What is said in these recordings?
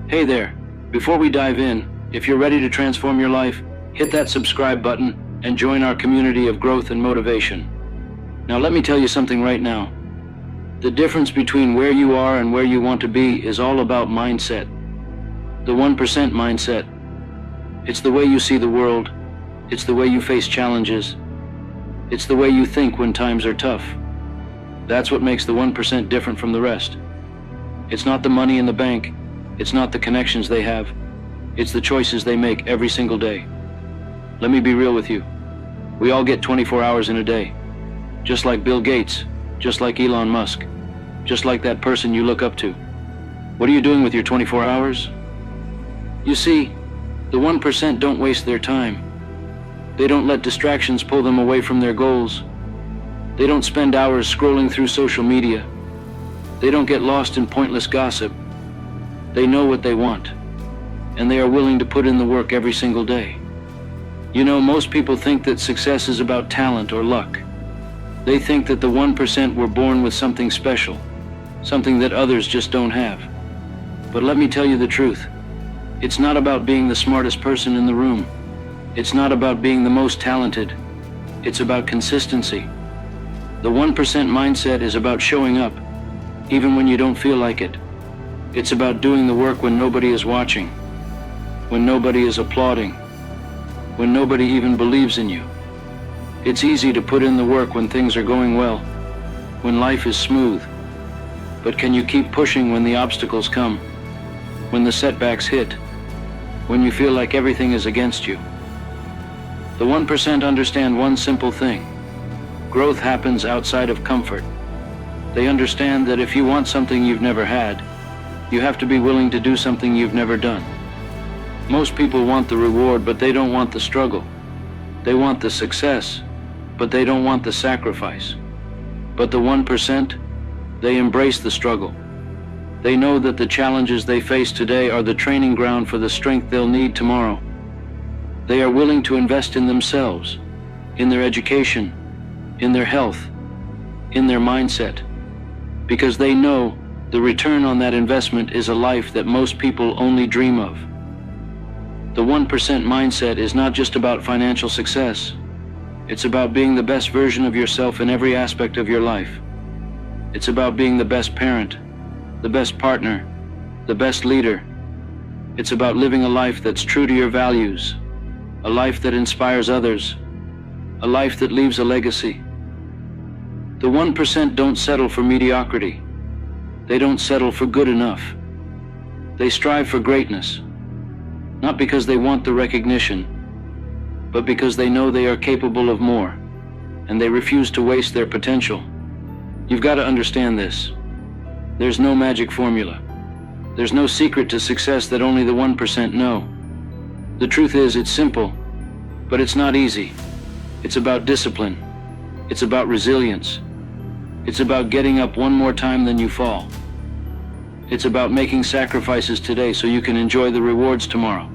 Hey there. Before we dive in, if you're ready to transform your life, hit that subscribe button and join our community of growth and motivation. Now let me tell you something right now. The difference between where you are and where you want to be is all about mindset. The 1% mindset. It's the way you see the world. It's the way you face challenges. It's the way you think when times are tough. That's what makes the 1% different from the rest. It's not the money in the bank. It's not the connections they have. It's the choices they make every single day. Let me be real with you. We all get 24 hours in a day. Just like Bill Gates, just like Elon Musk, just like that person you look up to. What are you doing with your 24 hours? You see, the 1% don't waste their time. They don't let distractions pull them away from their goals. They don't spend hours scrolling through social media. They don't get lost in pointless gossip. They know what they want, and they are willing to put in the work every single day. You know, most people think that success is about talent or luck. They think that the 1% were born with something special, something that others just don't have. But let me tell you the truth. It's not about being the smartest person in the room. It's not about being the most talented. It's about consistency. The 1% mindset is about showing up, even when you don't feel like it. It's about doing the work when nobody is watching, when nobody is applauding, when nobody even believes in you. It's easy to put in the work when things are going well, when life is smooth. But can you keep pushing when the obstacles come, when the setbacks hit, when you feel like everything is against you? The 1% understand one simple thing. Growth happens outside of comfort. They understand that if you want something you've never had, you have to be willing to do something you've never done. Most people want the reward, but they don't want the struggle. They want the success, but they don't want the sacrifice. But the 1%, they embrace the struggle. They know that the challenges they face today are the training ground for the strength they'll need tomorrow. They are willing to invest in themselves, in their education, in their health, in their mindset, because they know the return on that investment is a life that most people only dream of. The 1% mindset is not just about financial success. It's about being the best version of yourself in every aspect of your life. It's about being the best parent, the best partner, the best leader. It's about living a life that's true to your values, a life that inspires others, a life that leaves a legacy. The 1% don't settle for mediocrity. They don't settle for good enough. They strive for greatness, not because they want the recognition, but because they know they are capable of more, and they refuse to waste their potential. You've got to understand this. There's no magic formula. There's no secret to success that only the 1% know. The truth is, it's simple, but it's not easy. It's about discipline. It's about resilience. It's about getting up one more time than you fall. It's about making sacrifices today so you can enjoy the rewards tomorrow.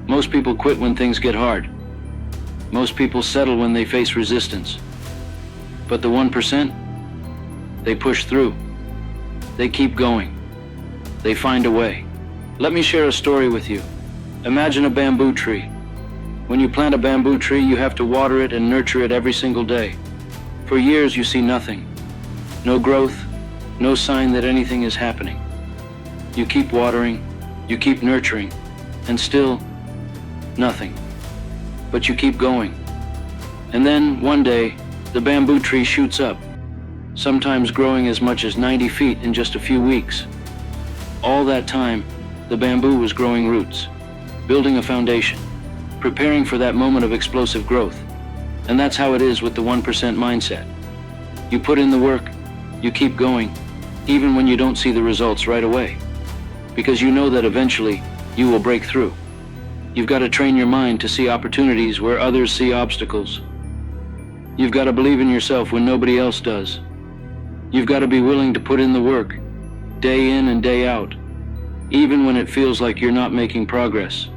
Most people quit when things get hard. Most people settle when they face resistance. But the 1%, they push through. They keep going. They find a way. Let me share a story with you. Imagine a bamboo tree. When you plant a bamboo tree, you have to water it and nurture it every single day. For years, you see nothing. No growth, no sign that anything is happening. You keep watering, you keep nurturing, and still nothing. But you keep going. And then, one day, the bamboo tree shoots up, sometimes growing as much as 90 feet in just a few weeks. All that time, the bamboo was growing roots, building a foundation, preparing for that moment of explosive growth. And that's how it is with the 1% mindset. You put in the work, you keep going, even when you don't see the results right away, because you know that eventually you will break through. You've got to train your mind to see opportunities where others see obstacles. You've got to believe in yourself when nobody else does. You've got to be willing to put in the work, day in and day out, even when it feels like you're not making progress.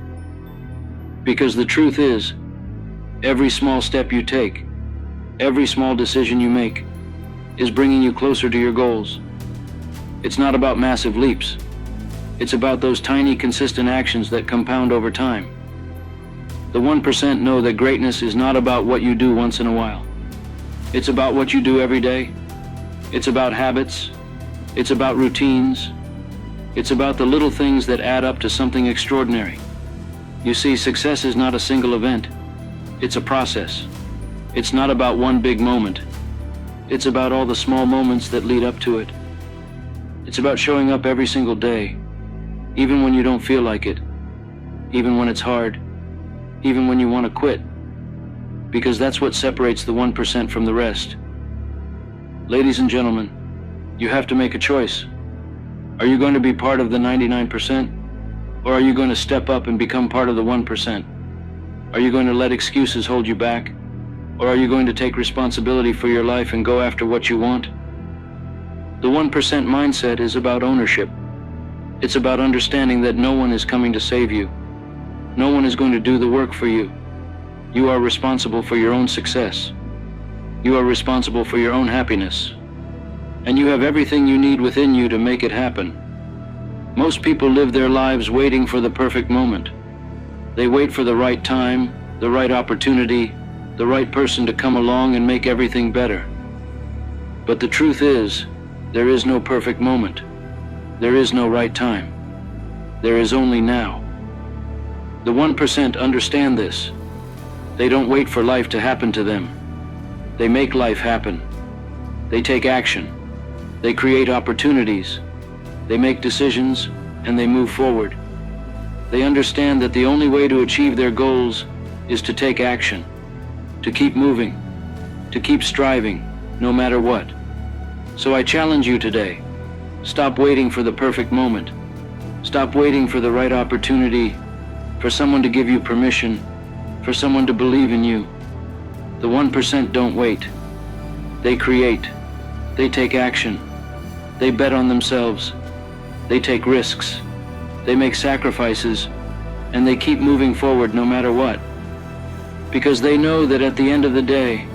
Because the truth is, every small step you take, every small decision you make, is bringing you closer to your goals. It's not about massive leaps. It's about those tiny, consistent actions that compound over time. The 1% know that greatness is not about what you do once in a while. It's about what you do every day. It's about habits. It's about routines. It's about the little things that add up to something extraordinary. You see, success is not a single event. It's a process. It's not about one big moment. It's about all the small moments that lead up to it. It's about showing up every single day, even when you don't feel like it, even when it's hard, even when you want to quit, because that's what separates the 1% from the rest. Ladies and gentlemen, you have to make a choice. Are you going to be part of the 99%? Or are you going to step up and become part of the 1%? Are you going to let excuses hold you back? Or are you going to take responsibility for your life and go after what you want? The 1% mindset is about ownership. It's about understanding that no one is coming to save you. No one is going to do the work for you. You are responsible for your own success. You are responsible for your own happiness. And you have everything you need within you to make it happen. Most people live their lives waiting for the perfect moment. They wait for the right time, the right opportunity, the right person to come along and make everything better. But the truth is, there is no perfect moment. There is no right time. There is only now. The 1% understand this. They don't wait for life to happen to them. They make life happen. They take action. They create opportunities. They make decisions, and they move forward. They understand that the only way to achieve their goals is to take action, to keep moving, to keep striving, no matter what. So I challenge you today. Stop waiting for the perfect moment. Stop waiting for the right opportunity, for someone to give you permission, for someone to believe in you. The 1% don't wait. They create. They take action. They bet on themselves. They take risks. They make sacrifices. And they keep moving forward no matter what. Because they know that at the end of the day,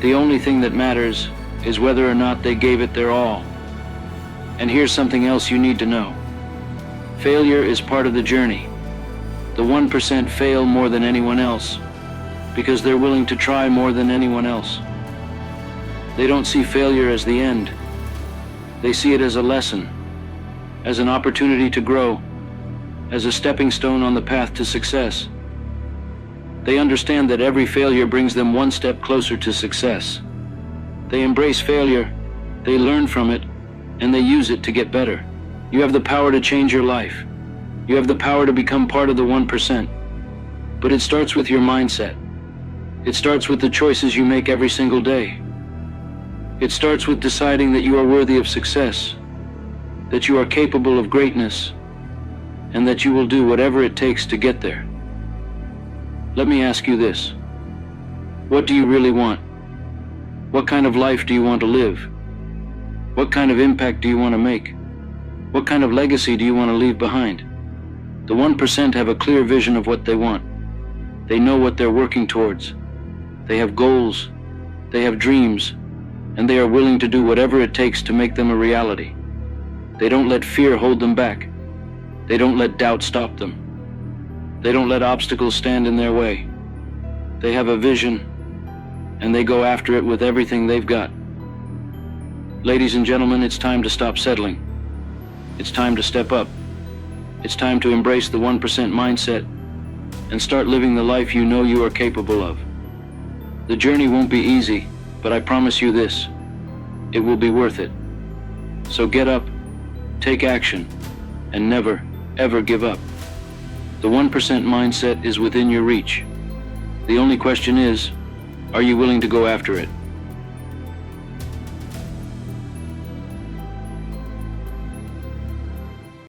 the only thing that matters is whether or not they gave it their all. And here's something else you need to know. Failure is part of the journey. The 1% fail more than anyone else because they're willing to try more than anyone else. They don't see failure as the end. They see it as a lesson, as an opportunity to grow, as a stepping stone on the path to success. They understand that every failure brings them one step closer to success. They embrace failure, they learn from it, and they use it to get better. You have the power to change your life. You have the power to become part of the 1%. But it starts with your mindset. It starts with the choices you make every single day. It starts with deciding that you are worthy of success, that you are capable of greatness, and that you will do whatever it takes to get there. Let me ask you this. What do you really want? What kind of life do you want to live? What kind of impact do you want to make? What kind of legacy do you want to leave behind? The 1% have a clear vision of what they want. They know what they're working towards. They have goals. They have dreams. And they are willing to do whatever it takes to make them a reality. They don't let fear hold them back. They don't let doubt stop them. They don't let obstacles stand in their way. They have a vision, and they go after it with everything they've got. Ladies and gentlemen, it's time to stop settling. It's time to step up. It's time to embrace the 1% mindset and start living the life you know you are capable of. The journey won't be easy, but I promise you this, it will be worth it. So get up, take action, and never, ever give up. The 1% mindset is within your reach. The only question is, are you willing to go after it?